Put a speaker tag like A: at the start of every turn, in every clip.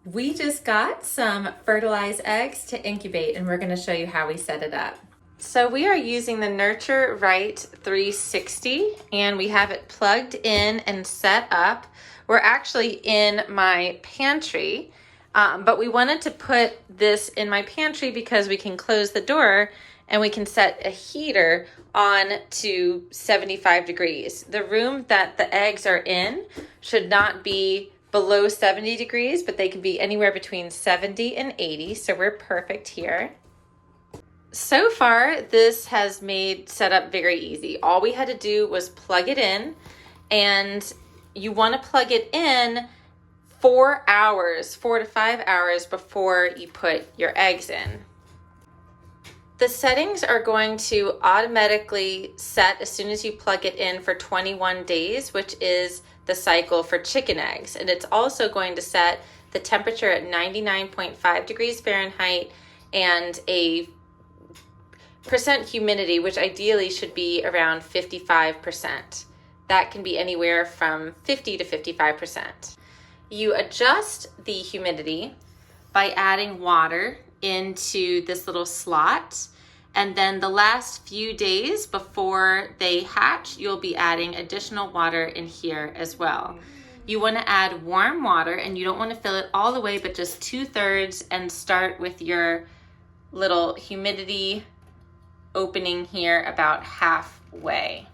A: We just got some fertilized eggs to incubate, and we're going to show you how we set it up. So we are using the Nurture Right 360, and we have it plugged in and set up. We're actually in my pantry, but we wanted to put this in my pantry because we can close the door and we can set a heater on to 75 degrees. The room that the eggs are in should not be below 70 degrees, but they can be anywhere between 70 and 80, so we're perfect here. So far, this has made setup very easy. All we had to do was plug it in, and you want to plug it in 4 to 5 hours before you put your eggs in. The settings are going to automatically set as soon as you plug it in for 21 days, which is the cycle for chicken eggs. And it's also going to set the temperature at 99.5 degrees Fahrenheit and a percent humidity, which ideally should be around 55%. That can be anywhere from 50 to 55%. You adjust the humidity by adding water into this little slot, and then the last few days before they hatch, you'll be adding additional water in here as well. You want to add warm water, and you don't want to fill it all the way, but just 2/3, and start with your little humidity opening here about halfway.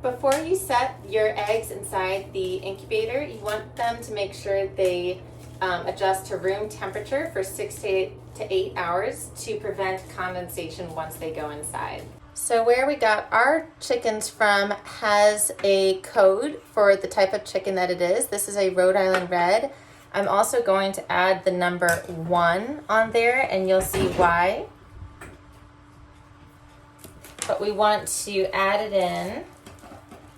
A: Before you set your eggs inside the incubator, you want them to make sure they adjust to room temperature for 6 to 8 hours to prevent condensation once they go inside. So where we got our chickens from has a code for the type of chicken that it is. This is a Rhode Island Red. I'm also going to add the number 1 on there, and you'll see why. But we want to add it in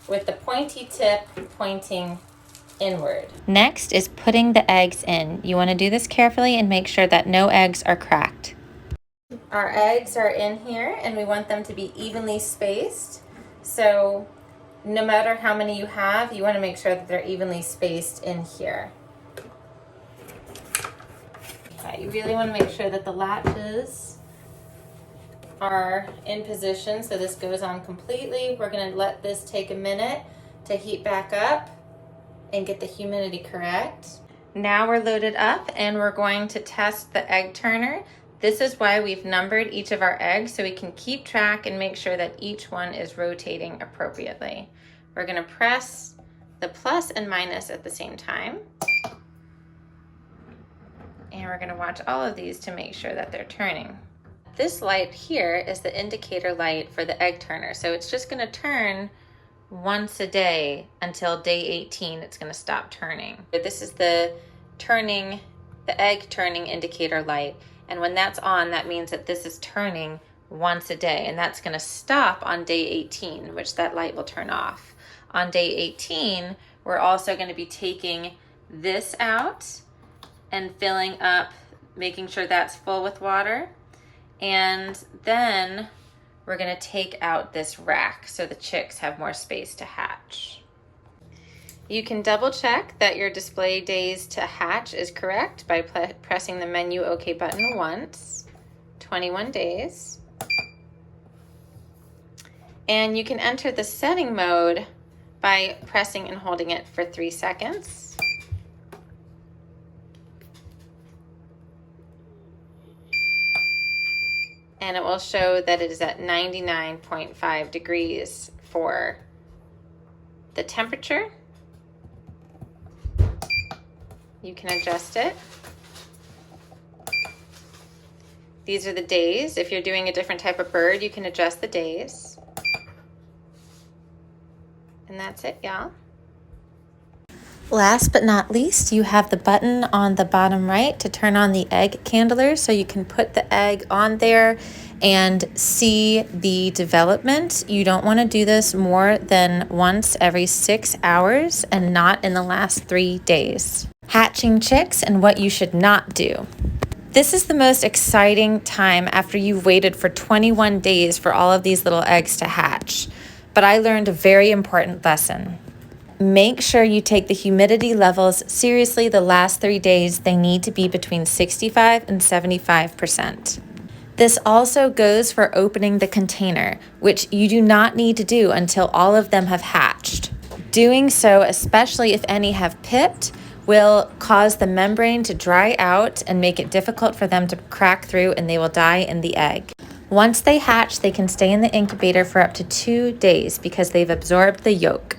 A: with the pointy tip pointing inward. Next is putting the eggs in. You want to do this carefully and make sure that no eggs are cracked. Our eggs are in here, and we want them to be evenly spaced. So no matter how many you have, you want to make sure that they're evenly spaced in here. Okay, you really want to make sure that the latches are in position, so this goes on completely. We're going to let this take a minute to heat back up and get the humidity correct. Now we're loaded up, and we're going to test the egg turner. This is why we've numbered each of our eggs, so we can keep track and make sure that each one is rotating appropriately. We're going to press the plus and minus at the same time. And we're going to watch all of these to make sure that they're turning. This light here is the indicator light for the egg turner. So it's just going to turn once a day until day 18. It's going to stop turning. This is the egg turning indicator light. And when that's on, that means that this is turning once a day. And that's going to stop on day 18, which that light will turn off. On day 18, we're also going to be taking this out and filling up, making sure that's full with water. And then we're going to take out this rack so the chicks have more space to hatch. You can double check that your display days to hatch is correct by pressing the menu OK button once. 21 days. And you can enter the setting mode by pressing and holding it for 3 seconds. And it will show that it is at 99.5 degrees for the temperature. You can adjust it. These are the days. If you're doing a different type of bird, you can adjust the days. And that's it, y'all. Last but not least, you have the button on the bottom right to turn on the egg candler, so you can put the egg on there and see the development. You don't want to do this more than once every 6 hours and not in the last 3 days. Hatching chicks and what you should not do. This is the most exciting time after you've waited for 21 days for all of these little eggs to hatch. But I learned a very important lesson. Make sure you take the humidity levels seriously. The last 3 days, they need to be between 65 and 75%. This also goes for opening the container, which you do not need to do until all of them have hatched. Doing so, especially if any have pipped, will cause the membrane to dry out and make it difficult for them to crack through, and they will die in the egg. Once they hatch, they can stay in the incubator for up to 2 days because they've absorbed the yolk.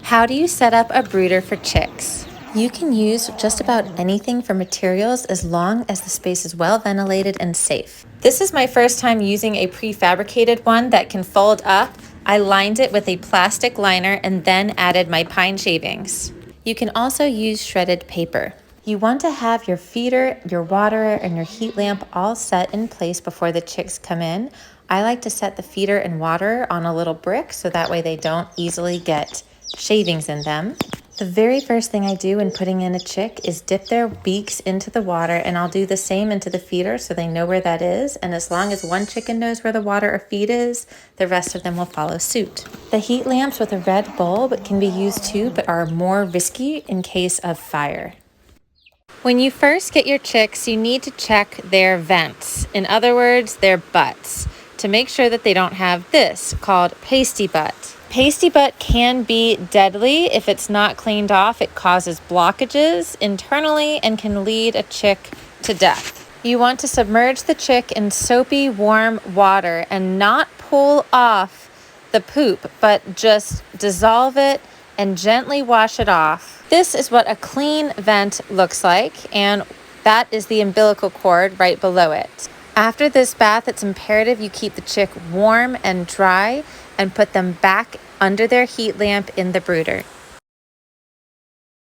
A: How do you set up a brooder for chicks? You can use just about anything for materials as long as the space is well ventilated and safe. This is my first time using a prefabricated one that can fold up. I lined it with a plastic liner and then added my pine shavings. You can also use shredded paper. You want to have your feeder, your waterer, and your heat lamp all set in place before the chicks come in. I like to set the feeder and waterer on a little brick so that way they don't easily get shavings in them. The very first thing I do when putting in a chick is dip their beaks into the water, and I'll do the same into the feeder so they know where that is. And as long as one chicken knows where the water or feed is, the rest of them will follow suit. The heat lamps with a red bulb can be used too, but are more risky in case of fire. When you first get your chicks, you need to check their vents. In other words, their butts, to make sure that they don't have this called pasty butt. Pasty butt can be deadly if it's not cleaned off. It causes blockages internally and can lead a chick to death. You want to submerge the chick in soapy, warm water and not pull off the poop, but just dissolve it and gently wash it off. This is what a clean vent looks like, and that is the umbilical cord right below it. After this bath, it's imperative you keep the chick warm and dry and put them back under their heat lamp in the brooder.